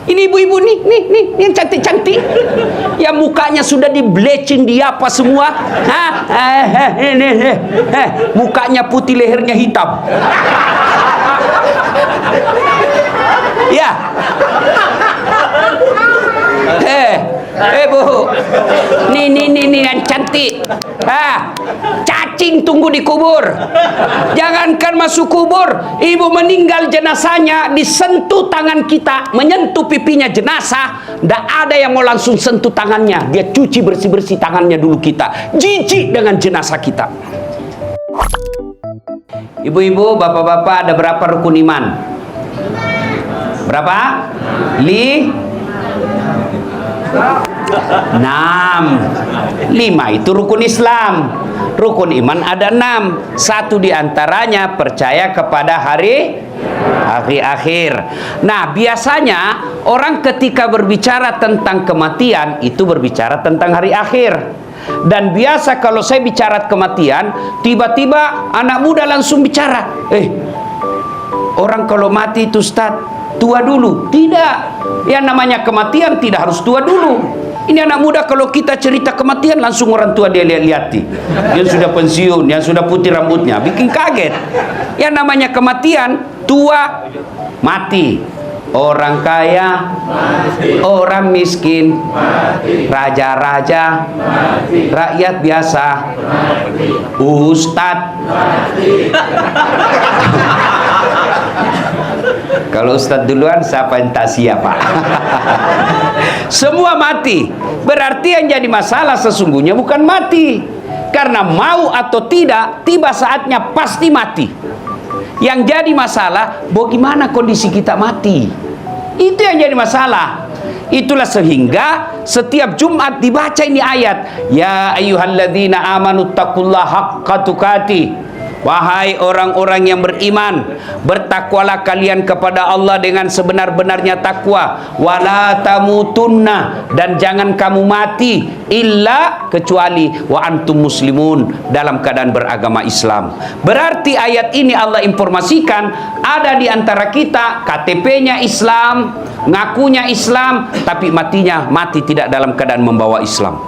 Ini ibu-ibu nih yang cantik-cantik, yang mukanya sudah di bleaching, di apa semua, mukanya putih, lehernya hitam. Ya. Bu, nih yang cantik. Cacing tunggu di kubur. Jangankan masuk kubur, ibu meninggal, jenazahnya disentuh tangan kita, menyentuh pipinya jenazah, ndak ada yang mau langsung sentuh tangannya. Dia cuci bersih-bersih tangannya dulu kita. Jijik dengan jenazah kita. Ibu-ibu, bapak-bapak, ada berapa rukun iman? Berapa? 6. 5 itu rukun Islam. Rukun iman ada 6. Satu diantaranya percaya kepada hari akhir. Nah, biasanya orang ketika berbicara tentang kematian itu berbicara tentang hari akhir. Dan biasa kalau saya bicara kematian, tiba-tiba anak muda langsung bicara, orang kalau mati itu Ustaz tua dulu. Tidak, yang namanya kematian tidak harus tua dulu. Ini anak muda kalau kita cerita kematian langsung orang tua dia lihat-lihati, yang sudah pensiun, yang sudah putih rambutnya, bikin kaget. Yang namanya kematian, tua mati, orang kaya mati, orang miskin mati, raja-raja mati, rakyat biasa mati, ustadz mati. Kalau ustadz duluan, siapa yang tak siapa? Semua mati. Berarti yang jadi masalah sesungguhnya bukan mati, karena mau atau tidak, tiba saatnya pasti mati. Yang jadi masalah, bagaimana kondisi kita mati. Itu yang jadi masalah. Itulah sehingga setiap Jumat dibaca ini ayat, ya ayyuhalladzina amanu taqullaha haqqa tuqatih. Wahai orang-orang yang beriman, bertakwalah kalian kepada Allah dengan sebenar-benarnya takwa. Wala tamutunna, dan jangan kamu mati illa kecuali wa antum muslimun, dalam keadaan beragama Islam. Berarti ayat ini Allah informasikan ada di antara kita KTP-nya Islam, ngakunya Islam, tapi mati tidak dalam keadaan membawa Islam.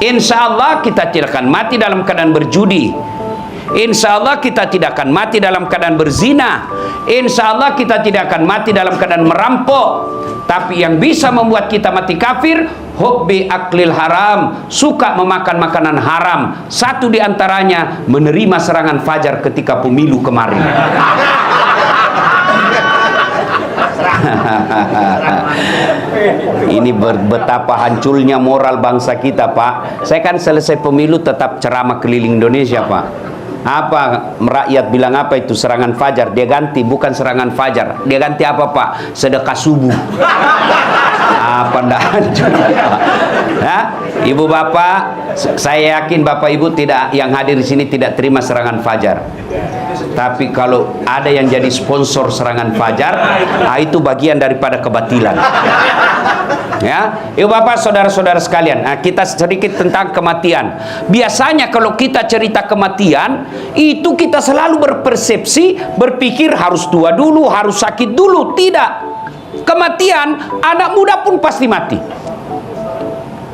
Insya Allah kita tidak akan mati dalam keadaan berjudi. Insya Allah kita tidak akan mati dalam keadaan berzina. Insya Allah kita tidak akan mati dalam keadaan merampok. Tapi yang bisa membuat kita mati kafir, hubbi aklil haram, suka memakan makanan haram. Satu diantaranya menerima serangan fajar ketika pemilu kemarin. Ini betapa hancurnya moral bangsa kita, Pak. Saya kan selesai pemilu tetap ceramah keliling Indonesia, Pak. Apa rakyat bilang apa itu serangan fajar? Dia ganti, bukan serangan fajar. Dia ganti apa, Pak? Sedekah subuh. Apa ndak hancur? Ibu bapak, saya yakin bapak ibu tidak, yang hadir di sini tidak terima serangan fajar. Tapi kalau ada yang jadi sponsor serangan fajar, itu bagian daripada kebatilan. Ya, ibu bapak, saudara-saudara sekalian, kita sedikit tentang kematian. Biasanya kalau kita cerita kematian, itu kita selalu berpersepsi, berpikir harus tua dulu, harus sakit dulu. Tidak. Kematian, anak muda pun pasti mati.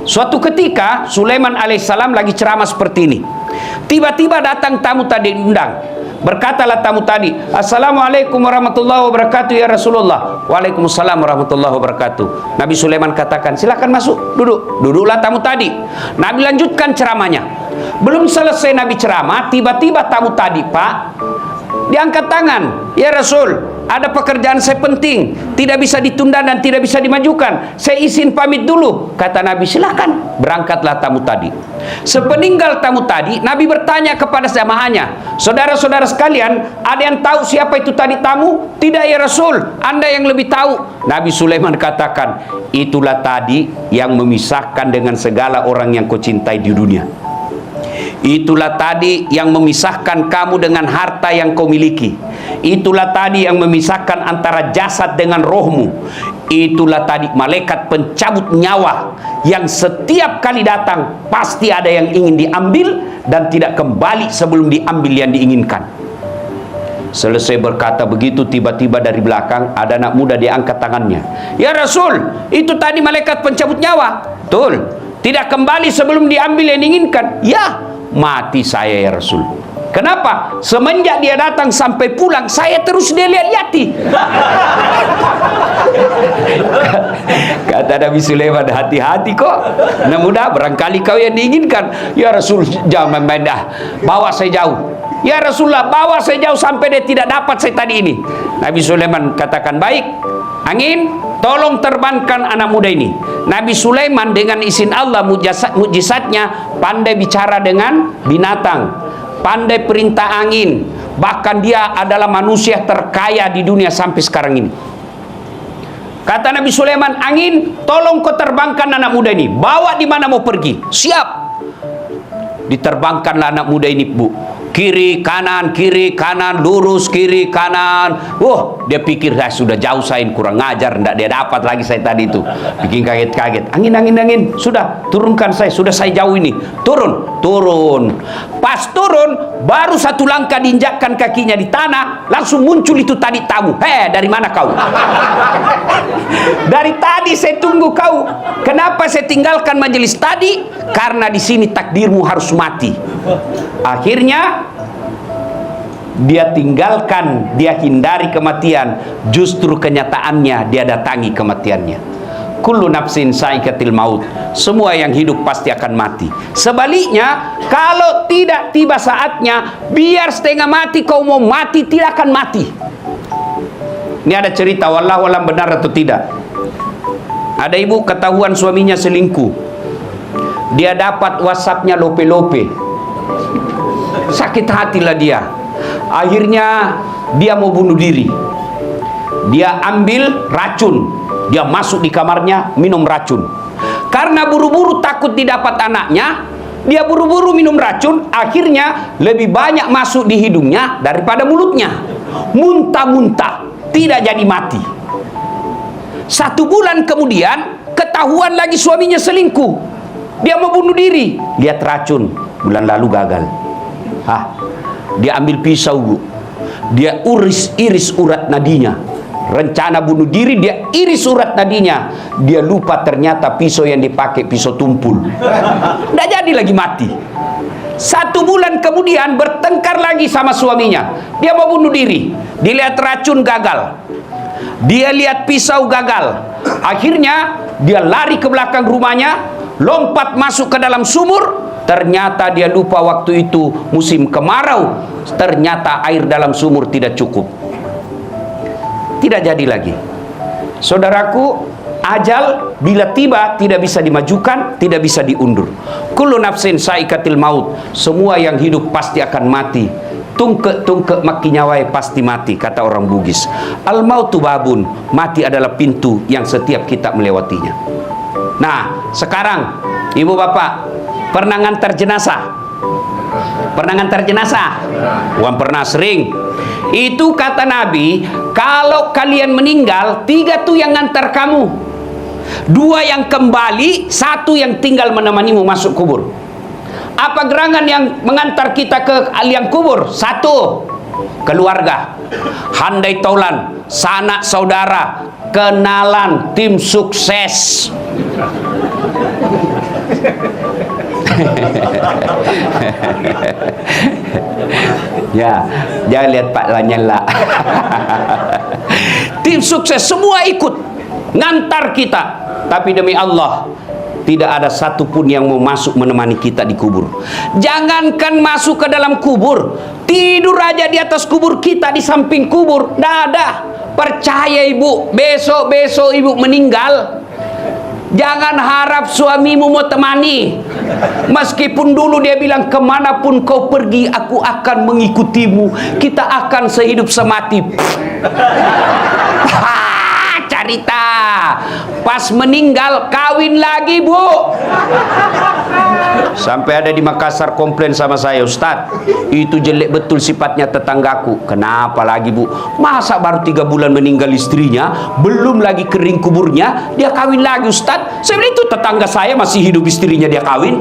Suatu ketika Sulaiman alaihissalam lagi ceramah seperti ini. Tiba-tiba datang tamu tadi diundang. Berkatalah tamu tadi, assalamualaikum warahmatullahi wabarakatuh ya Rasulullah. Waalaikumsalam warahmatullahi wabarakatuh. Nabi Sulaiman katakan, silakan masuk, duduk. Duduklah tamu tadi. Nabi lanjutkan ceramahnya. Belum selesai Nabi ceramah, tiba-tiba tamu tadi, Pak, diangkat tangan, ya Rasul, ada pekerjaan saya penting, tidak bisa ditunda dan tidak bisa dimajukan, saya izin pamit dulu. Kata Nabi, silakan. Berangkatlah tamu tadi. Sepeninggal tamu tadi, Nabi bertanya kepada jamaahnya, saudara-saudara sekalian, ada yang tahu siapa itu tadi tamu? Tidak ya Rasul, Anda yang lebih tahu. Nabi Sulaiman katakan, itulah tadi yang memisahkan dengan segala orang yang kau cintai di dunia. Itulah tadi yang memisahkan kamu dengan harta yang kau miliki. Itulah tadi yang memisahkan antara jasad dengan rohmu. Itulah tadi malaikat pencabut nyawa yang setiap kali datang pasti ada yang ingin diambil dan tidak kembali sebelum diambil yang diinginkan. Selesai berkata begitu, tiba-tiba dari belakang ada anak muda, dia angkat tangannya. Ya Rasul, itu tadi malaikat pencabut nyawa. Betul. Tidak kembali sebelum diambil yang diinginkan. Ya, mati saya ya Rasul. Kenapa? Semenjak dia datang sampai pulang, saya terus dia lihat-lihati. Kata Nabi Sulaiman, hati-hati kok. Nah mudah, barangkali kau yang diinginkan. Ya Rasul, jangan main dah. Bawa saya jauh. Ya Rasulullah, bawa saya jauh sampai dia tidak dapat saya tadi ini. Nabi Sulaiman katakan, baik. Angin, tolong terbangkan anak muda ini. Nabi Sulaiman dengan izin Allah, mujizatnya pandai bicara dengan binatang, pandai perintah angin. Bahkan dia adalah manusia terkaya di dunia sampai sekarang ini. Kata Nabi Sulaiman, angin, tolong kau terbangkan anak muda ini. Bawa di mana mau pergi. Siap. Diterbangkanlah anak muda ini, Bu. Kiri kanan, lurus kiri kanan. Dia pikir saya sudah jauh, saya kurang ngajar, tidak dia dapat lagi saya tadi itu. Bikin kaget-kaget. Angin. Sudah turunkan saya, sudah saya jauh ini. Turun. Pas turun, baru satu langkah diinjakkan kakinya di tanah, langsung muncul itu tadi tamu. Dari mana kau? Dari tadi saya tunggu kau. Kenapa saya tinggalkan majelis tadi? Karena di sini takdirmu harus mati. Akhirnya dia tinggalkan, dia hindari kematian. Justru kenyataannya dia datangi kematiannya. Kullu nafsin saikatil maut. Semua yang hidup pasti akan mati. Sebaliknya, kalau tidak tiba saatnya, biar setengah mati kau mau mati, tidak akan mati. Ini ada cerita, wallahu alam benar atau tidak. Ada ibu ketahuan suaminya selingkuh. Dia dapat WhatsApp-nya lope-lope. Sakit hatilah dia. Akhirnya dia mau bunuh diri. Dia ambil racun. Dia masuk di kamarnya, minum racun. Karena buru-buru takut didapat anaknya, dia buru-buru minum racun. Akhirnya lebih banyak masuk di hidungnya daripada mulutnya. Muntah-muntah, tidak jadi mati. 1 bulan kemudian, ketahuan lagi suaminya selingkuh. Dia mau bunuh diri. Lihat racun, bulan lalu gagal. Dia ambil pisau, Bu. Dia iris urat nadinya. Rencana bunuh diri, dia iris urat nadinya. Dia lupa ternyata pisau yang dipakai pisau tumpul. Tidak jadi lagi mati. 1 bulan kemudian bertengkar lagi sama suaminya. Dia mau bunuh diri. Dilihat racun gagal. Dia lihat pisau gagal. Akhirnya dia lari ke belakang rumahnya, lompat masuk ke dalam sumur. Ternyata dia lupa waktu itu musim kemarau. Ternyata air dalam sumur tidak cukup. Tidak jadi lagi. Saudaraku, ajal bila tiba tidak bisa dimajukan, tidak bisa diundur. Kullu nafsin saikatil maut. Semua yang hidup pasti akan mati. Tungke maki nyawai pasti mati, kata orang Bugis. Al mautu babun. Mati adalah pintu yang setiap kita melewatinya. Nah, sekarang ibu bapak pernah ngantar jenazah? Pernah ngantar jenazah? Bukan pernah, sering. Itu kata Nabi, kalau kalian meninggal, 3 tuh yang ngantar kamu, 2 yang kembali, 1 yang tinggal menemanimu masuk kubur. Apa gerangan yang mengantar kita ke liang kubur? 1, keluarga, handai taulan, sanak saudara, kenalan, tim sukses. Ya, jangan lihat Pak Lanyala. Tim sukses semua ikut ngantar kita. Tapi demi Allah, tidak ada satupun yang mau masuk menemani kita di kubur. Jangankan masuk ke dalam kubur, tidur aja di atas kubur kita, di samping kubur, tidak ada. Percaya ibu, besok ibu meninggal, jangan harap suamimu mau temani. Meskipun dulu dia bilang, kemanapun kau pergi aku akan mengikutimu, kita akan sehidup semati. Cerita pas meninggal kawin lagi, Bu. Sampai ada di Makassar komplain sama saya, Ustadz, itu jelek betul sifatnya tetanggaku. Kenapa lagi, Bu? Masa baru 3 bulan meninggal istrinya, belum lagi kering kuburnya, dia kawin lagi, Ustadz? Saya bilang, itu tetangga saya masih hidup, istrinya dia kawin.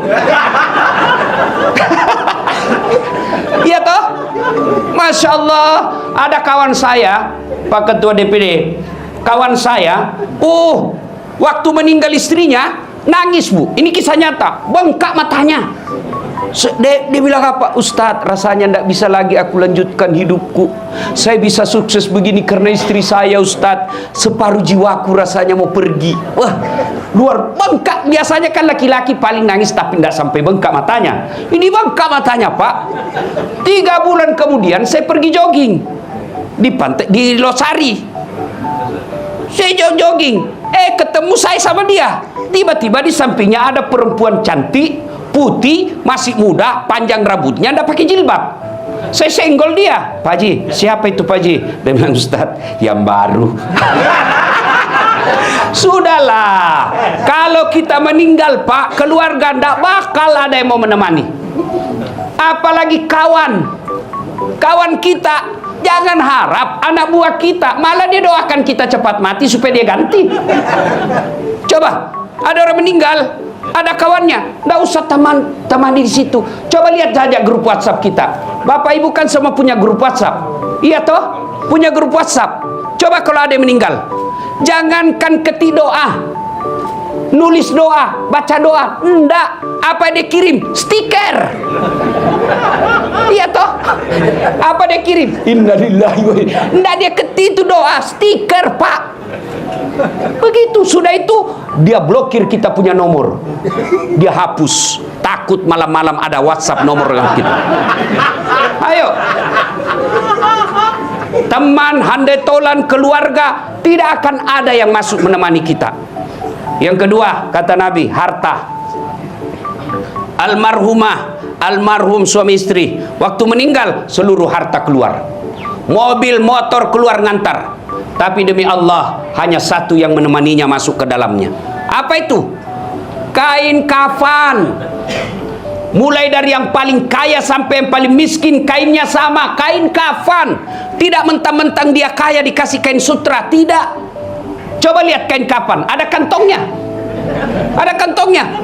Iya toh? Masya Allah, ada kawan saya, Pak Ketua DPD, kawan saya, waktu meninggal istrinya, nangis Bu, ini kisah nyata, bengkak matanya. Dia bilang apa? Ustadz, rasanya tidak bisa lagi aku lanjutkan hidupku. Saya bisa sukses begini karena istri saya, Ustadz. Separuh jiwaku rasanya mau pergi. Wah, luar bengkak. Biasanya kan laki-laki paling nangis tapi tidak sampai bengkak matanya. Ini bengkak matanya, Pak. 3 bulan kemudian saya pergi jogging di pantai, di Losari. Saya jogging, ketemu saya sama dia. Tiba-tiba di sampingnya ada perempuan cantik, putih, masih muda, panjang rambutnya, ndak pakai jilbab. Saya senggol dia. Pak Haji, siapa itu Pak Haji? Dia bilang, Ustadz, yang baru. Sudahlah, kalau kita meninggal Pak, keluarga ndak bakal ada yang mau menemani. Apalagi kawan kita. Jangan harap anak buah kita, malah dia doakan kita cepat mati supaya dia ganti. Coba, ada orang meninggal, ada kawannya, nggak usah temani di situ. Coba lihat saja grup WhatsApp kita. Bapak Ibu kan semua punya grup WhatsApp, iya toh? Punya grup WhatsApp. Coba kalau ada yang meninggal, jangankan ketik doa, nulis doa, baca doa, enggak. Apa dia kirim? Stiker. Iya toh? Apa dia kirim? Innalillahi wa inna. Enggak, dia ketik itu doa, stiker Pak. Begitu, sudah itu dia blokir kita punya nomor, dia hapus, takut malam-malam ada WhatsApp nomor kita. Ayo, teman, handai tolan, keluarga, tidak akan ada yang masuk menemani kita. Yang kedua, kata Nabi, harta. Almarhum suami istri, waktu meninggal seluruh harta keluar, mobil, motor keluar ngantar. Tapi demi Allah, hanya satu yang menemaninya masuk ke dalamnya. Apa itu? Kain kafan. Mulai dari yang paling kaya sampai yang paling miskin, kainnya sama, kain kafan. Tidak mentang-mentang dia kaya dikasih kain sutra, tidak. Coba lihat kain kafan, ada kantongnya? Ada kantongnya?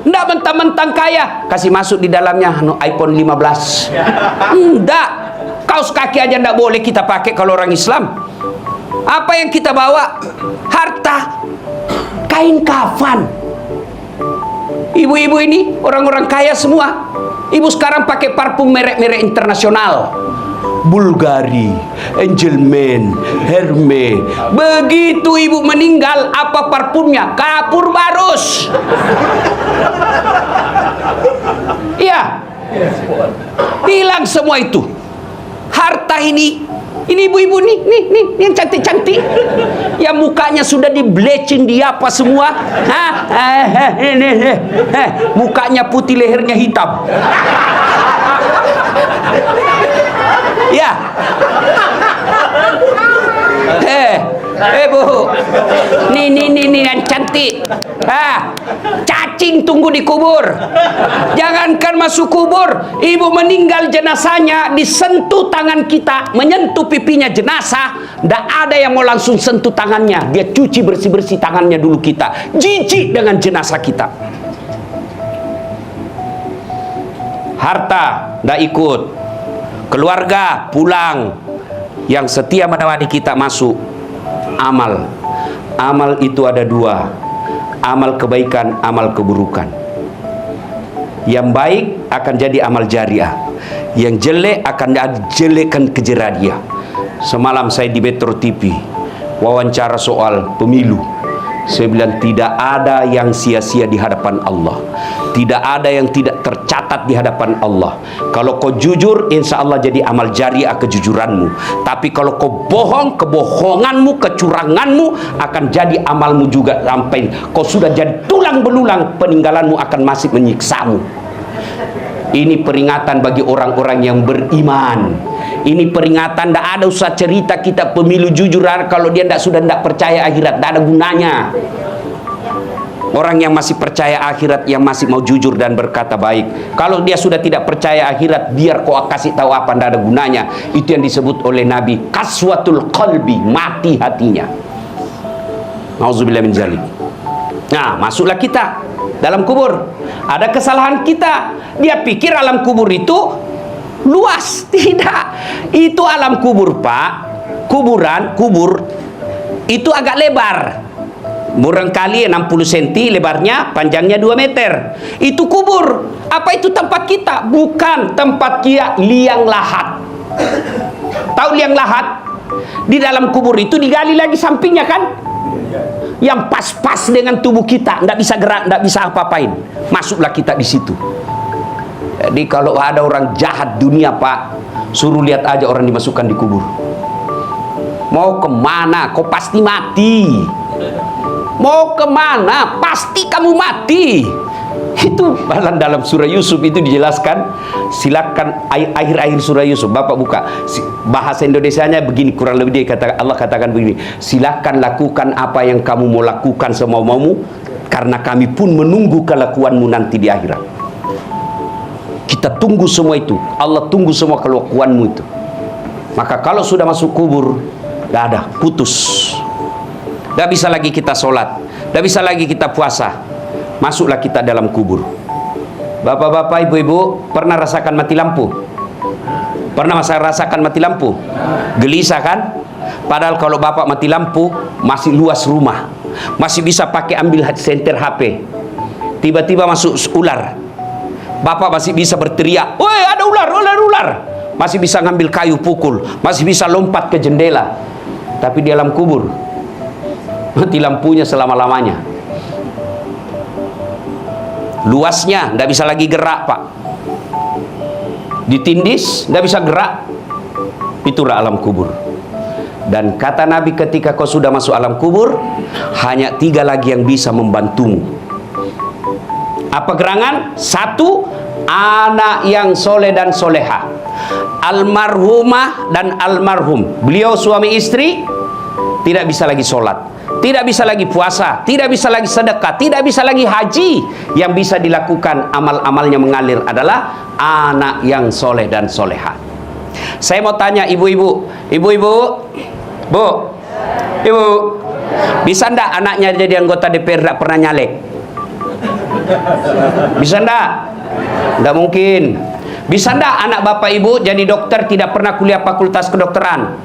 Enggak mentang-mentang kaya kasih masuk di dalamnya iPhone 15. Enggak. Kaos kaki aja enggak boleh kita pakai kalau orang Islam. Apa yang kita bawa? Harta, kain kafan. Ibu-ibu ini orang-orang kaya semua. Ibu sekarang pakai parfum merek-merek internasional, Bulgari, Angelman, Hermes. Begitu ibu meninggal, apa parfumnya? Kapur barus. Iya, hilang semua itu. Harta ini ibu-ibu nih yang cantik-cantik, yang mukanya sudah di bleaching, dia apa semua, mukanya putih, lehernya hitam. Ya, Bu, nih yang cantik, cacing tunggu di kubur. Jangankan masuk kubur, ibu meninggal, jenazahnya disentuh tangan kita, menyentuh pipinya jenazah, ndak ada yang mau langsung sentuh tangannya. Dia cuci bersih-bersih tangannya dulu kita. Jijik dengan jenazah kita. Harta ndak ikut, keluarga pulang, yang setia menemani kita masuk. Amal itu ada 2, amal kebaikan, amal keburukan. Yang baik akan jadi amal jariah, yang jelek akan jelekkan kejerah dia. Semalam saya di Metro TV wawancara soal pemilu. Saya bilang tidak ada yang sia-sia di hadapan Allah, tidak ada yang tidak tercatat di hadapan Allah. Kalau kau jujur, insya Allah jadi amal jariah kejujuranmu. Tapi kalau kau bohong, kebohonganmu, kecuranganmu akan jadi amalmu juga. Sampai kau sudah jadi tulang belulang, peninggalanmu akan masih menyiksamu. Ini peringatan bagi orang-orang yang beriman. Ini peringatan, tidak ada usah cerita kita pemilu jujur kalau dia sudah tidak percaya akhirat, tidak ada gunanya. Orang yang masih percaya akhirat, yang masih mau jujur dan berkata baik. Kalau dia sudah tidak percaya akhirat, biar kau kasih tahu apa, tidak ada gunanya. Itu yang disebut oleh Nabi kaswatul qalbi, mati hatinya. Nauzubillah min dzalik. Nah, masuklah kita dalam kubur. Ada kesalahan kita. Dia pikir alam kubur itu luas. Tidak. Itu alam kubur, Pak. Kubur itu agak lebar. Barangkali 60 cm lebarnya, panjangnya 2 meter. Itu kubur. Apa itu tempat kita? Bukan tempat kia liang lahat. Tahu liang lahat? Di dalam kubur itu digali lagi sampingnya kan? Yang pas-pas dengan tubuh kita, nggak bisa gerak, nggak bisa apa-apain. Masuklah kita di situ. Jadi kalau ada orang jahat dunia, Pak, suruh lihat aja orang dimasukkan di kubur. Mau kemana? Kau pasti mati. Mau kemana? Pasti kamu mati. Itu dalam surah Yusuf itu dijelaskan. Silakan akhir-akhir surah Yusuf, Bapak buka. Bahasa Indonesianya begini, kurang lebih Allah katakan begini. Silakan lakukan apa yang kamu mau lakukan semau-maumu, karena kami pun menunggu kelakuanmu nanti di akhirat. Kita tunggu semua itu. Allah tunggu semua kelakuanmu itu. Maka kalau sudah masuk kubur, gak ada, putus. Gak bisa lagi kita sholat, gak bisa lagi kita puasa. Masuklah kita dalam kubur. Bapak-bapak, ibu-ibu, pernah rasakan mati lampu? Pernah rasakan mati lampu? Gelisah kan? Padahal kalau bapak mati lampu, masih luas rumah, masih bisa pakai ambil senter HP. Tiba-tiba masuk ular, bapak masih bisa berteriak, "Woi, ada ular, ular!" Masih bisa ngambil kayu pukul, masih bisa lompat ke jendela. Tapi di dalam kubur, mati lampunya selama-lamanya. Luasnya nggak bisa lagi gerak, Pak. Ditindis nggak bisa gerak. Itulah alam kubur. Dan kata Nabi, ketika kau sudah masuk alam kubur, hanya 3 lagi yang bisa membantumu. Apa gerangan? 1, anak yang soleh dan soleha. Almarhumah dan almarhum. Beliau suami istri tidak bisa lagi sholat, tidak bisa lagi puasa, tidak bisa lagi sedekah, tidak bisa lagi haji. Yang bisa dilakukan amal-amalnya mengalir adalah anak yang soleh dan soleha. Saya mau tanya ibu-ibu, Bu, ibu, bisa ndak anaknya jadi anggota DPR tidak pernah nyalek? Bisa ndak? Ndak mungkin. Bisa ndak anak bapak ibu jadi dokter tidak pernah kuliah fakultas kedokteran?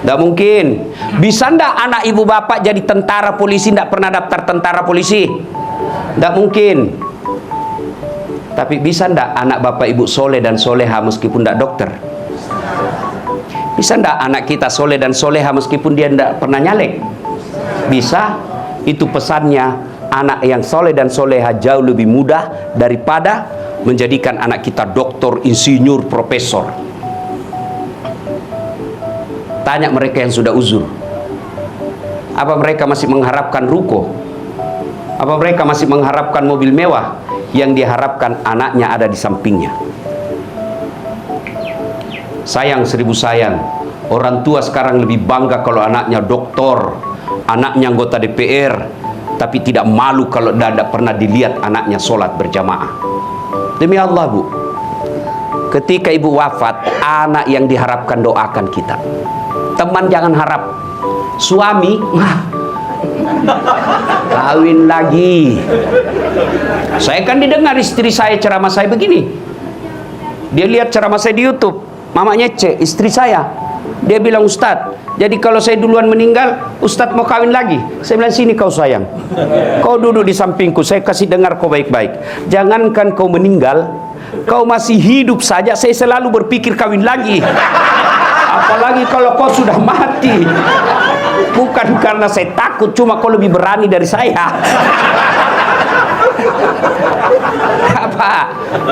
Nggak mungkin. Bisa ndak anak ibu bapak jadi tentara polisi ndak pernah daftar tentara polisi? Nggak mungkin. Tapi bisa ndak anak bapak ibu soleh dan soleha meskipun ndak dokter? Bisa ndak anak kita soleh dan soleha meskipun dia ndak pernah nyalek? Bisa. Itu pesannya, anak yang soleh dan soleha jauh lebih mudah daripada menjadikan anak kita doktor, insinyur, profesor. Tanya mereka yang sudah uzur. Apa mereka masih mengharapkan ruko? Apa mereka masih mengharapkan mobil mewah? Yang diharapkan anaknya ada di sampingnya. Sayang 1000 sayang, orang tua sekarang lebih bangga kalau anaknya doktor, anaknya anggota DPR, tapi tidak malu kalau tidak pernah dilihat anaknya sholat berjamaah. Demi Allah, Bu, ketika ibu wafat, anak yang diharapkan doakan kita. Teman jangan harap. Suami, kawin lagi. Saya kan didengar istri saya ceramah saya begini. Dia lihat ceramah saya di YouTube. Mamanya cek istri saya. Dia bilang, "Ustadz, jadi kalau saya duluan meninggal, Ustadz mau kawin lagi?" Saya bilang, "Sini kau sayang. Kau duduk di sampingku, saya kasih dengar kau baik-baik. Jangankan kau meninggal, kau masih hidup saja saya selalu berpikir kawin lagi. Apalagi kalau kau sudah mati. Bukan karena saya takut, cuma kau lebih berani dari saya."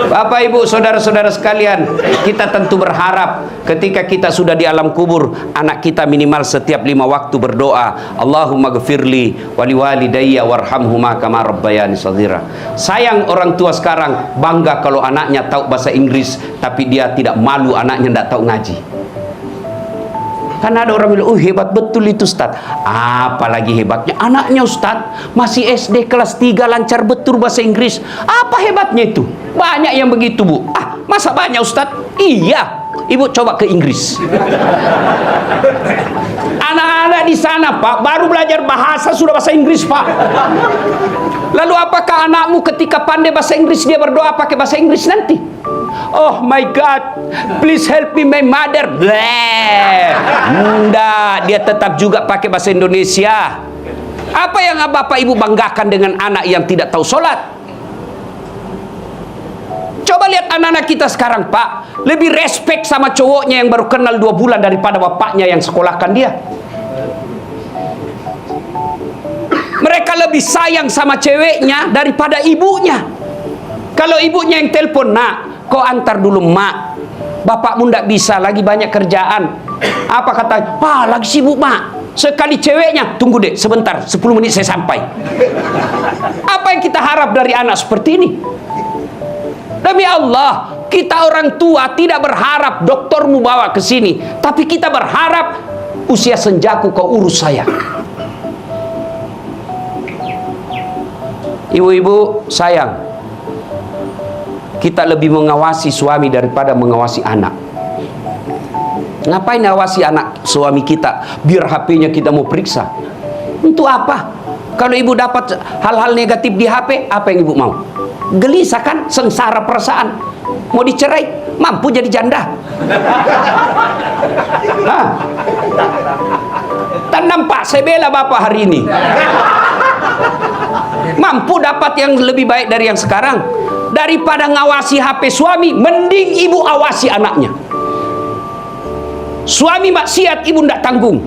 Bapak, Ibu, saudara-saudara sekalian, kita tentu berharap ketika kita sudah di alam kubur, anak kita minimal setiap 5 waktu berdoa, "Allahumma ghfirli wali walidayya warhamhuma kama rabbayani shaghira." Sayang orang tua sekarang bangga kalau anaknya tahu bahasa Inggris, tapi dia tidak malu anaknya tidak tahu ngaji. Karena ada orang bilang, hebat betul itu Ustaz. Apalagi hebatnya anaknya Ustaz, masih SD kelas 3 lancar betul bahasa Inggris. Apa hebatnya itu? Banyak yang begitu, Bu. Masa banyak Ustaz? Iya, ibu coba ke Inggris. Anak-anak di sana, Pak, baru belajar bahasa sudah bahasa Inggris, Pak. Lalu apakah anakmu ketika pandai bahasa Inggris dia berdoa pakai bahasa Inggris nanti? Oh my God, please help me my mother. Enggak, dia tetap juga pakai bahasa Indonesia. Apa yang bapak ibu banggakan dengan anak yang tidak tahu sholat? Coba lihat anak-anak kita sekarang, Pak, lebih respect sama cowoknya yang baru kenal 2 bulan daripada bapaknya yang sekolahkan dia. Mereka lebih sayang sama ceweknya daripada ibunya. Kalau ibunya yang telepon, nak, kau antar dulu mak, bapakmu ndak bisa, lagi banyak kerjaan. Apa kata? Wah, lagi sibuk mak. Sekali ceweknya, tunggu deh sebentar, 10 menit saya sampai. Apa yang kita harap dari anak seperti ini? Demi Allah, kita orang tua tidak berharap doktermu bawa ke sini, tapi kita berharap usia senjaku kau urus saya. Ibu-ibu sayang, kita lebih mengawasi suami daripada mengawasi anak. Ngapain awasi anak suami kita? Biar HP-nya kita mau periksa. Untuk apa? Kalau ibu dapat hal-hal negatif di HP, apa yang ibu mau? Gelisah kan? Sengsara perasaan. Mau dicerai? Mampu jadi janda. Tak nampak saya bela bapak hari ini. Mampu dapat yang lebih baik dari yang sekarang. Daripada ngawasi HP suami, mending ibu awasi anaknya. Suami maksiat, ibu ndak tanggung.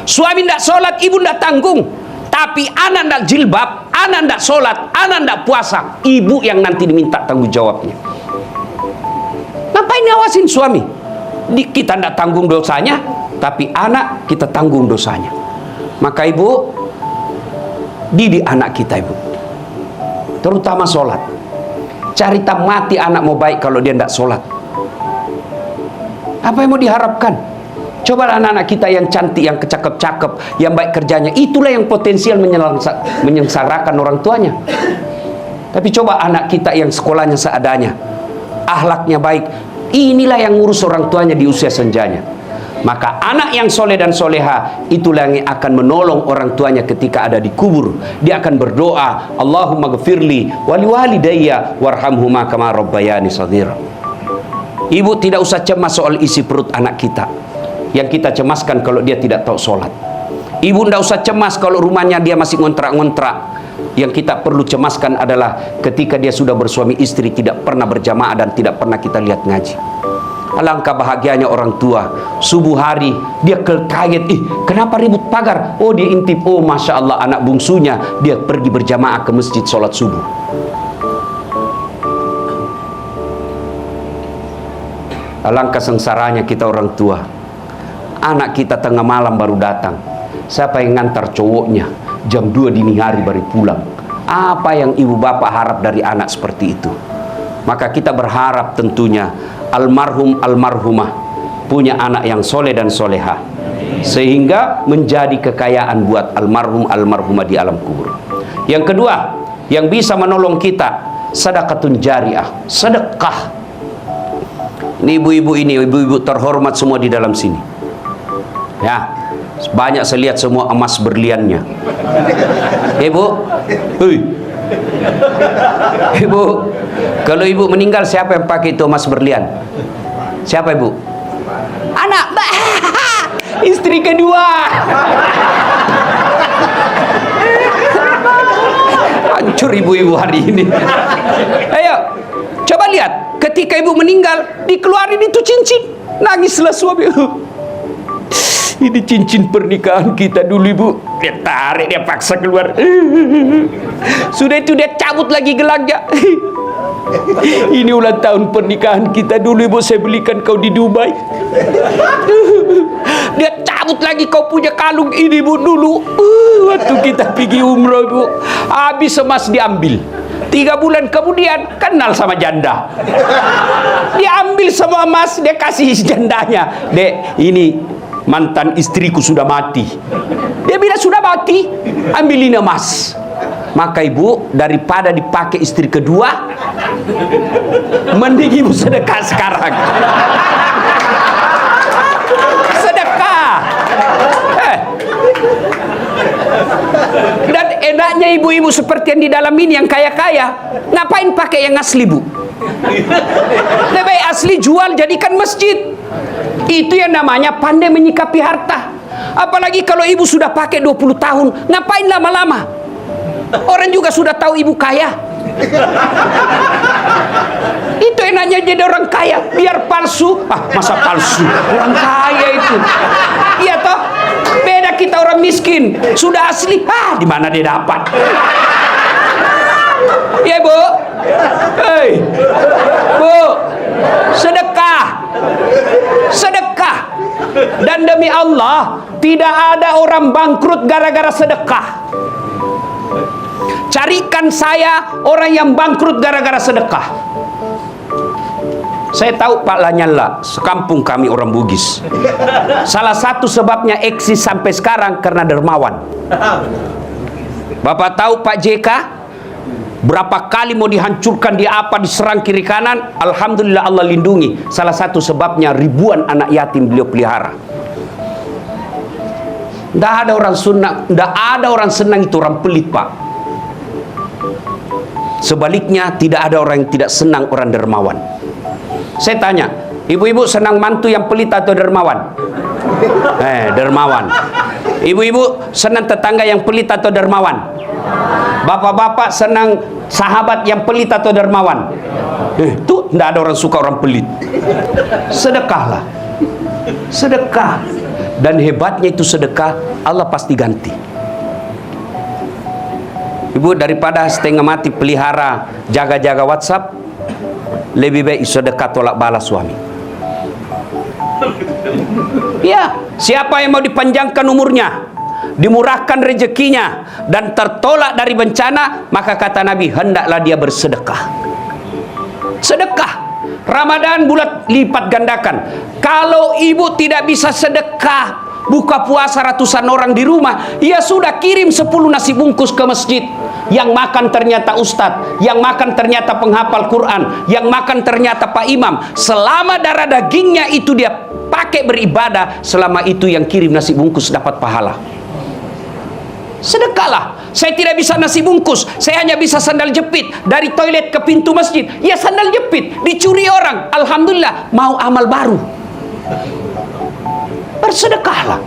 Suami ndak sholat, ibu ndak tanggung. Tapi anak ndak jilbab, anak ndak sholat, anak ndak puasa, ibu yang nanti diminta tanggung jawabnya. Ngapain ngawasin suami? Kita ndak tanggung dosanya, tapi anak kita tanggung dosanya. Maka ibu, didik anak kita, ibu, terutama sholat. Cari tak mati anak mau baik kalau dia ndak sholat. Apa yang mau diharapkan? Coba anak-anak kita yang cantik, yang kecakep-cakep, yang baik kerjanya, itulah yang potensial menyengsarakan orang tuanya. Tapi coba anak kita yang sekolahnya seadanya, akhlaknya baik, inilah yang ngurus orang tuanya di usia senjanya. Maka anak yang soleh dan soleha, itulah yang akan menolong orang tuanya ketika ada di kubur. Dia akan berdoa, Allahumma gfirli wali walidayya warhamhuma kama rabbayani shaghira. Ibu tidak usah cemas soal isi perut anak kita. Yang kita cemaskan kalau dia tidak tahu sholat. Ibu tidak usah cemas kalau rumahnya dia masih ngontrak-ngontrak. Yang kita perlu cemaskan adalah ketika dia sudah bersuami istri, tidak pernah berjamaah dan tidak pernah kita lihat ngaji. Alangkah bahagianya orang tua. Subuh hari dia kaget, kenapa ribut pagar? Oh, dia intip, oh masya Allah, anak bungsunya dia pergi berjamaah ke masjid sholat subuh. Alangkah sengsaranya kita orang tua. Anak kita tengah malam baru datang. Siapa yang ngantar cowoknya? Jam 2 dini hari baru pulang. Apa yang ibu bapak harap dari anak seperti itu? Maka kita berharap tentunya almarhum almarhumah punya anak yang soleh dan soleha, sehingga menjadi kekayaan buat almarhum almarhumah di alam kubur. Yang kedua, yang bisa menolong kita, sedekatun jariah, sedekah. Ini ibu-ibu ini, ibu-ibu terhormat semua di dalam sini. Ya, banyak saya lihat semua emas berliannya. Ibu, ibu, kalau ibu meninggal siapa yang pakai itu emas berlian? Siapa ibu? Anak, istri kedua. Hancur ibu-ibu hari ini. Ayo, coba lihat, ketika ibu meninggal, dikeluarin itu cincin, nangislah suami. Ini cincin pernikahan kita dulu, ibu. Dia tarik, dia paksa keluar. Sudah itu dia cabut lagi gelangnya. Ini ulang tahun pernikahan kita dulu, ibu, saya belikan kau di Dubai. Dia cabut lagi, kau punya kalung ini, ibu, dulu. Waktu kita pergi umroh, ibu, habis emas diambil. 3 bulan kemudian kenal sama janda. Dia ambil semua emas, dia kasih jandanya. Dek, ini mantan istriku sudah mati. Dia bilang sudah mati, ambilin emas. Maka ibu, daripada dipakai istri kedua, mending ibu sedekah sekarang. Makanya ibu-ibu seperti yang di dalam ini yang kaya-kaya, ngapain pakai yang asli, Bu? Lebih baik asli jual jadikan masjid. Itu yang namanya pandai menyikapi harta. Apalagi kalau ibu sudah pakai 20 tahun, ngapain lama-lama? Orang juga sudah tahu ibu kaya. Itu enaknya jadi orang kaya, biar palsu. Masa palsu? Orang kaya itu. Iya toh? Beda kita orang miskin, sudah asli. Di mana dia dapat? Ya, Bu. Hei, Bu, sedekah. Sedekah. Dan demi Allah, tidak ada orang bangkrut gara-gara sedekah. Carikan saya orang yang bangkrut gara-gara sedekah. Saya tahu Pak Lanyala, sekampung kami orang Bugis. Salah satu sebabnya eksis sampai sekarang karena dermawan. Bapak tahu Pak JK? Berapa kali mau dihancurkan, diserang kiri kanan, alhamdulillah Allah lindungi. Salah satu sebabnya ribuan anak yatim beliau pelihara. Tidak ada orang senang itu orang pelit, Pak. Sebaliknya tidak ada orang yang tidak senang orang dermawan. Saya tanya, ibu-ibu senang mantu yang pelit atau dermawan? Dermawan. Ibu-ibu senang tetangga yang pelit atau dermawan? Bapak-bapak senang sahabat yang pelit atau dermawan? Itu tidak ada orang suka orang pelit. Sedekahlah. Sedekah. Dan hebatnya itu sedekah, Allah pasti ganti. Ibu, daripada setengah mati pelihara jaga-jaga WhatsApp, lebih baik sedekah tolak balas suami. Ya, siapa yang mau dipanjangkan umurnya, dimurahkan rezekinya, dan tertolak dari bencana, maka kata Nabi, hendaklah dia bersedekah. Sedekah. Ramadan bulan lipat gandakan. Kalau ibu tidak bisa sedekah, buka puasa ratusan orang di rumah, ya sudah, kirim 10 nasi bungkus ke masjid. Yang makan ternyata ustadz, yang makan ternyata penghafal Quran, yang makan ternyata Pak Imam. Selama darah dagingnya itu dia pakai beribadah, selama itu yang kirim nasi bungkus dapat pahala. Sedekahlah. Saya tidak bisa nasi bungkus, saya hanya bisa sandal jepit dari toilet ke pintu masjid. Ya sandal jepit, dicuri orang, alhamdulillah, mau amal baru. Bersedekahlah.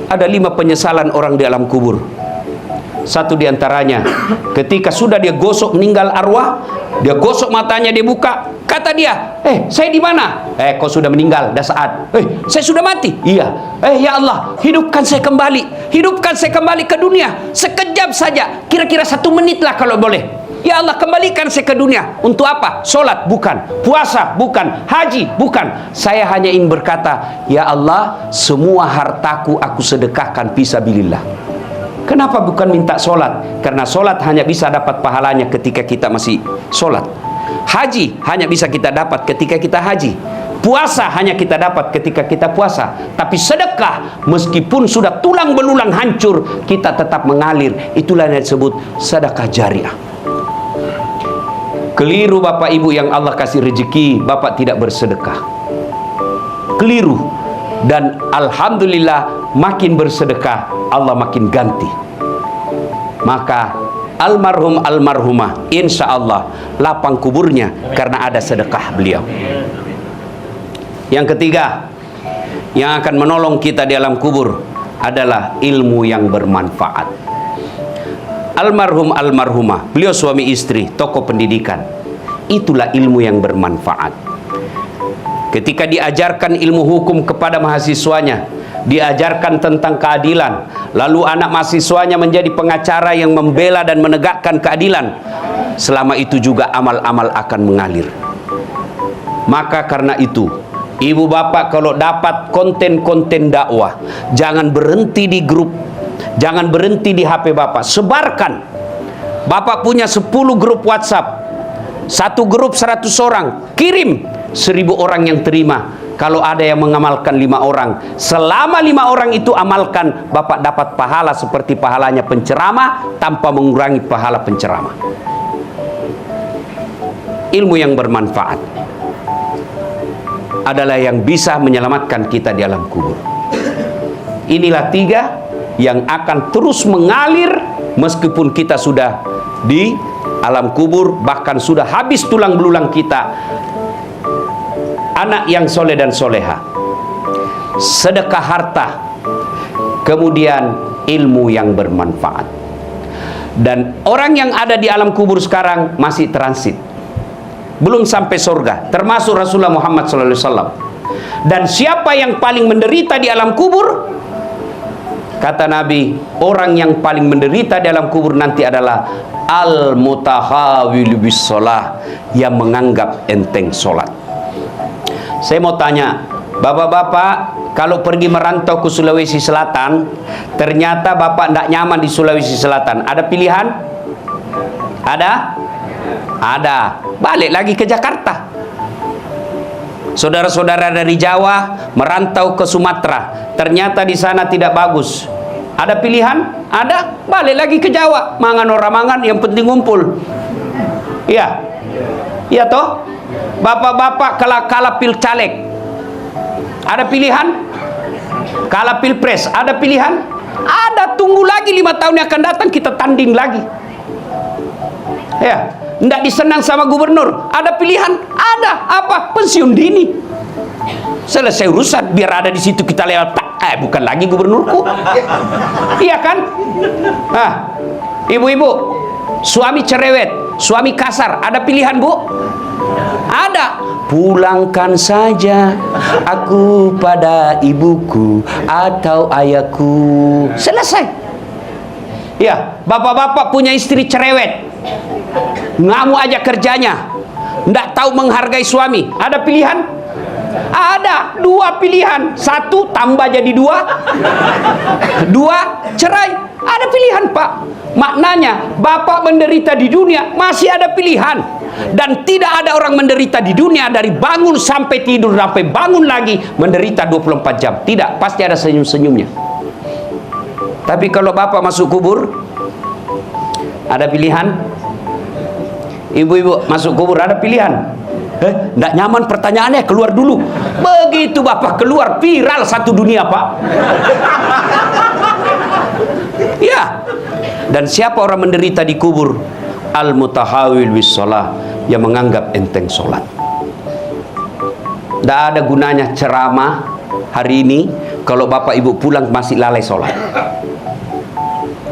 Ada 5 penyesalan orang di alam kubur. Satu diantaranya, ketika sudah dia gosok meninggal arwah, dia gosok matanya, dia buka, kata dia, saya di mana? Kau sudah meninggal, dah saat. Saya sudah mati. Iya. Ya Allah, hidupkan saya kembali, hidupkan saya kembali ke dunia, sekejap saja, kira-kira 1 menit lah kalau boleh. Ya Allah, kembalikan saya ke dunia. Untuk apa? Solat? Bukan. Puasa? Bukan. Haji? Bukan. Saya hanya ingin berkata, ya Allah, semua hartaku aku sedekahkan fisabilillah. Kenapa bukan minta solat? Karena solat hanya bisa dapat pahalanya ketika kita masih solat. Haji hanya bisa kita dapat ketika kita haji. Puasa hanya kita dapat ketika kita puasa. Tapi sedekah, meskipun sudah tulang belulang hancur, kita tetap mengalir. Itulah yang disebut sedekah jariah. Keliru Bapak Ibu yang Allah kasih rezeki, Bapak tidak bersedekah. Keliru. Dan alhamdulillah, makin bersedekah, Allah makin ganti. Maka almarhum almarhumah, insya Allah lapang kuburnya karena ada sedekah beliau. Yang ketiga, yang akan menolong kita di alam kubur adalah ilmu yang bermanfaat. Almarhum almarhumah, beliau suami istri, tokoh pendidikan. Itulah ilmu yang bermanfaat. Ketika diajarkan ilmu hukum kepada mahasiswanya, diajarkan tentang keadilan, lalu anak mahasiswanya menjadi pengacara yang membela dan menegakkan keadilan, selama itu juga amal-amal akan mengalir. Maka karena itu, ibu bapak kalau dapat konten-konten dakwah, jangan berhenti di grup, jangan berhenti di HP bapak, sebarkan. Bapak punya 10 grup WhatsApp, satu grup 100 orang, kirim, 1000 orang yang terima. Kalau ada yang mengamalkan 5 orang, selama 5 orang itu amalkan, bapak dapat pahala seperti pahalanya penceramah tanpa mengurangi pahala penceramah. Ilmu yang bermanfaat adalah yang bisa menyelamatkan kita di alam kubur. Inilah 3 yang akan terus mengalir meskipun kita sudah di alam kubur, bahkan sudah habis tulang belulang kita. Anak yang soleh dan soleha, sedekah harta, kemudian ilmu yang bermanfaat. Dan orang yang ada di alam kubur sekarang masih transit, belum sampai surga, termasuk Rasulullah Muhammad SAW. Dan siapa yang paling menderita di alam kubur? Kata Nabi, orang yang paling menderita di alam kubur nanti adalah al-mutahawil bis sholah, yang menganggap enteng sholat. Saya mau tanya, bapak-bapak, kalau pergi merantau ke Sulawesi Selatan, ternyata bapak tidak nyaman di Sulawesi Selatan, ada pilihan? Ada? Ada. Balik lagi ke Jakarta. Saudara-saudara dari Jawa merantau ke Sumatera, ternyata di sana tidak bagus. Ada pilihan? Ada. Balik lagi ke Jawa. Mangan orang mangan, yang penting ngumpul. Iya. Iya toh? Bapak-bapak kalah pil caleg, ada pilihan? Kalah pilpres, ada pilihan? Ada. Tunggu lagi 5 tahun yang akan datang, kita tanding lagi. Ya. Tidak disenang sama gubernur, ada pilihan? Ada. Apa? Pensiun dini. Selesai urusan, biar ada di situ kita lewat. Bukan lagi gubernurku. Iya kan? Nah, ibu-ibu, suami cerewet, suami kasar, ada pilihan, Bu? Ada. Pulangkan saja aku pada ibuku atau ayahku. Selesai. Ya, bapak-bapak punya istri cerewet, ngamuk aja kerjanya, nggak tahu menghargai suami, ada pilihan? Ada. 2 pilihan, 1 tambah jadi 2, 2 cerai. Ada pilihan, Pak. Maknanya bapak menderita di dunia masih ada pilihan, dan tidak ada orang menderita di dunia dari bangun sampai tidur sampai bangun lagi menderita 24 jam. Tidak, pasti ada senyum-senyumnya. Tapi kalau bapak masuk kubur, ada pilihan? Ibu-ibu masuk kubur, ada pilihan? Nggak nyaman pertanyaannya, keluar dulu. Begitu bapak keluar, viral satu dunia, Pak. Ya. Dan siapa orang menderita di kubur? Al-mutahawil bis sholah, yang menganggap enteng sholat. Nggak ada gunanya ceramah hari ini kalau bapak ibu pulang masih lalai sholat.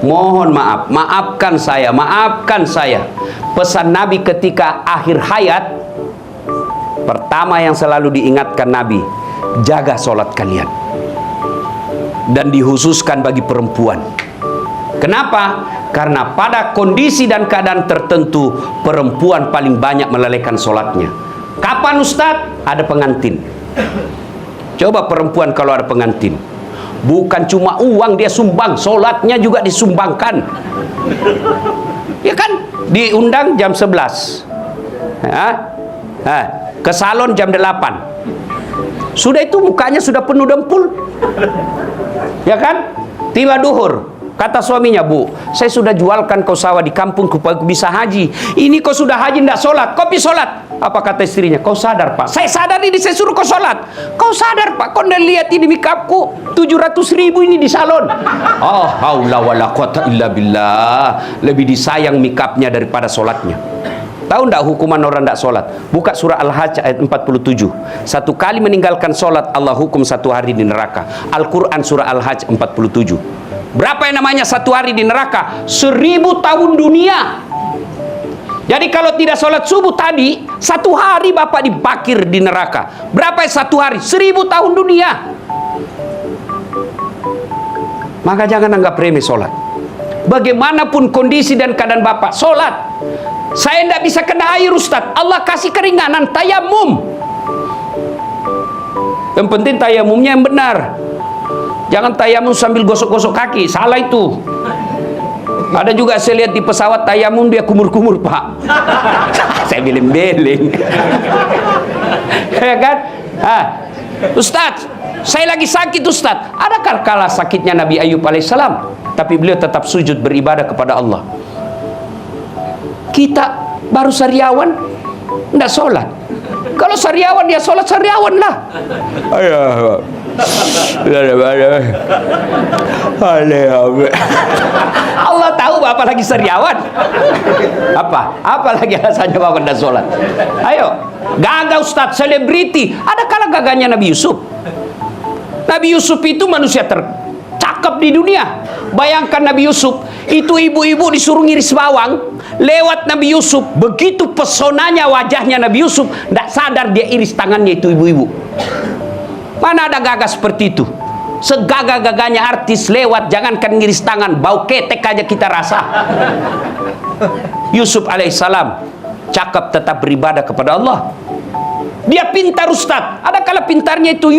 Mohon maaf, maafkan saya, maafkan saya. Pesan Nabi ketika akhir hayat, pertama yang selalu diingatkan Nabi, jaga sholat kalian. Dan dikhususkan bagi perempuan. Kenapa? Karena pada kondisi dan keadaan tertentu, perempuan paling banyak melalaikan sholatnya. Kapan Ustadz? Ada pengantin. Coba perempuan kalau ada pengantin, bukan cuma uang dia sumbang, sholatnya juga disumbangkan. Ya kan? Diundang jam 11, ke salon jam 8. Sudah itu mukanya sudah penuh dempul. Ya kan? Tiba duhur, kata suaminya, Bu, saya sudah jualkan kau sawah di kampung supaya bisa haji. Ini kau sudah haji tidak sholat, kau pergi sholat. Apa kata istrinya? Kau sadar, Pak? Saya sadar ini, saya suruh kau sholat. Kau sadar, Pak? Kau udah lihat ini makeup-ku 700.000 ini di salon. Oh, haula wala quwata illa billah. Lebih disayang makeup-nya daripada sholatnya. Tahu enggak hukuman orang tidak sholat? Buka surah Al-Hajj ayat 47. 1 kali meninggalkan sholat, Allah hukum 1 hari di neraka. Al-Quran surah Al-Hajj 47. Berapa yang namanya 1 hari di neraka? 1000 tahun dunia. Jadi kalau tidak sholat subuh tadi, 1 hari bapak dibakir di neraka. Berapa 1 hari? 1000 tahun dunia. Maka jangan anggap remeh sholat. Bagaimanapun kondisi dan keadaan bapak, sholat. Saya tidak bisa kena air, Ustaz. Allah kasih keringanan, tayamum. Yang penting tayamumnya yang benar. Jangan tayamum sambil gosok-gosok kaki, salah itu. Ada juga saya lihat di pesawat tayamum dia kumur-kumur, Pak. Saya beling-beling. Ya kan? Ustaz, saya lagi sakit, Ustaz. Adakah kalah sakitnya Nabi Ayub alaihissalam? Tapi beliau tetap sujud beribadah kepada Allah. Kita baru sariawan, tidak sholat. Kalau sariawan dia sholat, sariawan lah. Allah tahu Bapak lagi seriawan. Apa lagi alasannya Bapak tidak sholat? Ayo, gagah Ustadz, selebriti. Ada kala gagahnya Nabi Yusuf. Nabi Yusuf itu manusia tercakap di dunia. Bayangkan Nabi Yusuf, itu ibu-ibu disuruh ngiris bawang, lewat Nabi Yusuf, begitu pesonanya wajahnya Nabi Yusuf, tidak sadar dia iris tangannya itu ibu-ibu. Mana ada gagah seperti itu? Segagah-gagahnya artis lewat, jangankan ngiris tangan, bau ketek aja kita rasa. Yusuf alaihissalam cakap tetap beribadah kepada Allah. Dia pintar Ustadz. Ada kala pintarnya itu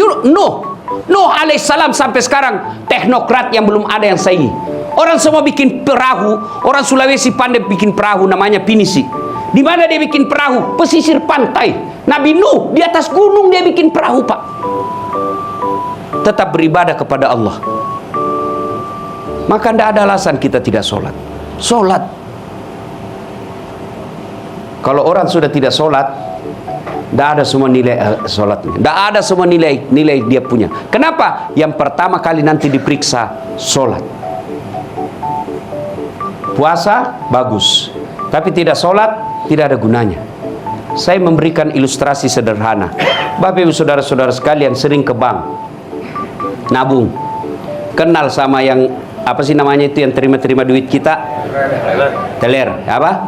Nuh alaihissalam sampai sekarang teknokrat yang belum ada yang saingi. Orang semua bikin perahu. Orang Sulawesi pandai bikin perahu, namanya pinisi. Di mana dia bikin perahu? Pesisir pantai. Nabi Nuh di atas gunung dia bikin perahu, Pak. Tetap beribadah kepada Allah. Maka tidak ada alasan kita tidak sholat. Sholat. Kalau orang sudah tidak sholat, tidak ada semua nilai sholatnya. Tidak ada semua nilai dia punya. Kenapa? Yang pertama kali nanti diperiksa sholat. Puasa bagus, tapi tidak sholat tidak ada gunanya. Saya memberikan ilustrasi sederhana. Bapak ibu saudara-saudara sekalian sering ke bank nabung, kenal sama yang apa sih namanya itu yang terima duit kita, teller apa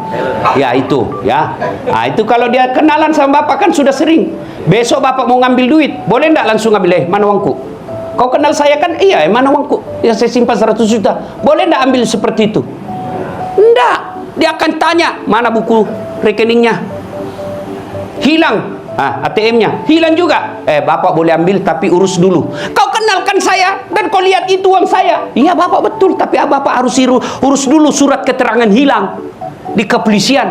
ya itu ya. Nah itu kalau dia kenalan sama bapak kan sudah sering, besok bapak mau ngambil duit boleh ndak langsung ambil, mana uangku, kau kenal saya kan, iya mana uangku yang saya simpan 100 juta, boleh ndak ambil seperti itu? Ndak, dia akan tanya mana buku rekeningnya, hilang, ATM-nya hilang juga, bapak boleh ambil tapi urus dulu. Kau kenalkan saya dan kau lihat itu uang saya, iya bapak betul, tapi bapak harus urus dulu surat keterangan hilang di kepolisian.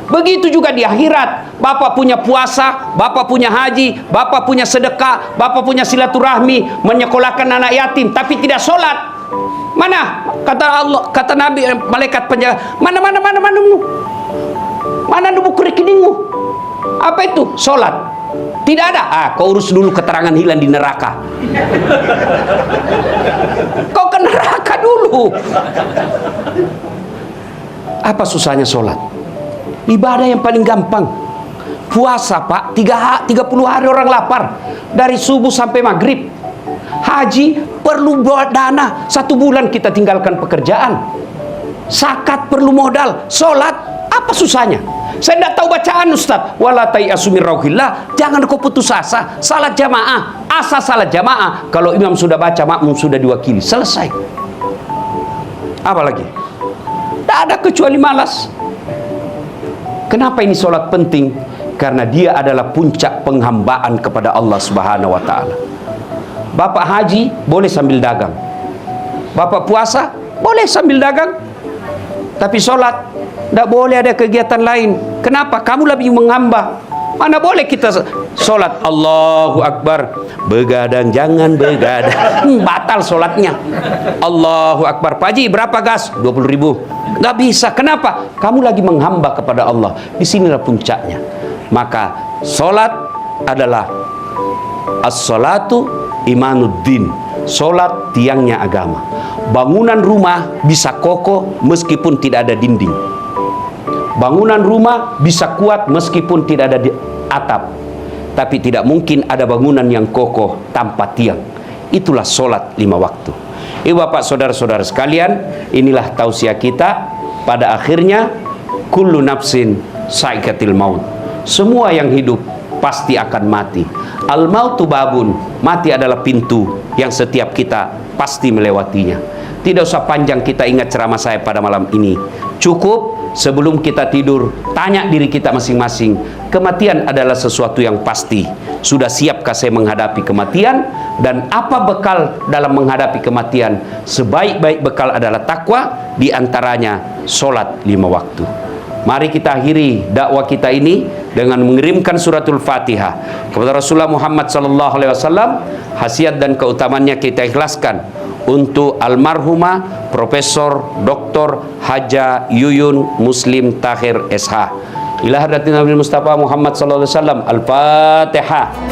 Begitu juga di akhirat, bapak punya puasa, bapak punya haji, bapak punya sedekah, bapak punya silaturahmi, menyekolahkan anak yatim tapi tidak sholat. Mana kata Allah, kata Nabi, malaikat penjaga, mana buku rekeningmu? Apa itu? Sholat. Tidak ada. Kau urus dulu keterangan hilang di neraka. Kau ke neraka dulu. Apa susahnya sholat? Ibadah yang paling gampang. Puasa Pak, 30 hari orang lapar, dari subuh sampai maghrib. Haji perlu dana, 1 bulan kita tinggalkan pekerjaan. Zakat perlu modal. Sholat apa susahnya? Saya tidak tahu bacaan Ustaz. Wala tayasu min rauhillah, jangan kau putus asa. Salat jamaah, asa salat jamaah. Kalau imam sudah baca, makmum sudah diwakili, selesai. Apa lagi? Tidak ada kecuali malas. Kenapa ini sholat penting? Karena dia adalah puncak penghambaan kepada Allah Subhanahu wa Ta'ala. Bapak haji boleh sambil dagang, bapak puasa boleh sambil dagang, tapi sholat tidak boleh ada kegiatan lain. Kenapa? Kamu lebih menghamba. Mana boleh kita sholat Allahu Akbar, begadang jangan begadang, batal sholatnya. Allahu Akbar, Pak Haji berapa gas? 20.000. Nggak bisa. Kenapa? Kamu lagi menghamba kepada Allah. Disinilah puncaknya. Maka sholat adalah as-sholatu imanuddin. Sholat tiangnya agama. Bangunan rumah bisa kokoh meskipun tidak ada dinding. Bangunan rumah bisa kuat meskipun tidak ada atap. Tapi tidak mungkin ada bangunan yang kokoh tanpa tiang. Itulah sholat 5 waktu. Bapak saudara-saudara sekalian, inilah tausiah kita. Pada akhirnya, kullu nafsin sa'iqatil maut. Semua yang hidup pasti akan mati. Al mautu babun, mati adalah pintu yang setiap kita pasti melewatinya. Tidak usah panjang kita ingat ceramah saya pada malam ini. Cukup sebelum kita tidur, tanya diri kita masing-masing, kematian adalah sesuatu yang pasti. Sudah siapkah saya menghadapi kematian? Dan apa bekal dalam menghadapi kematian? Sebaik-baik bekal adalah takwa, diantaranya sholat 5 waktu. Mari kita akhiri dakwah kita ini dengan mengirimkan suratul Fatihah kepada Rasulullah Muhammad SAW. Khasiat dan keutamannya kita ikhlaskan untuk almarhumah Profesor Dr. Haja Yuyun Muslim Tahir SH. Ila hadratin Nabi Mustafa Muhammad SAW. Al-Fatihah.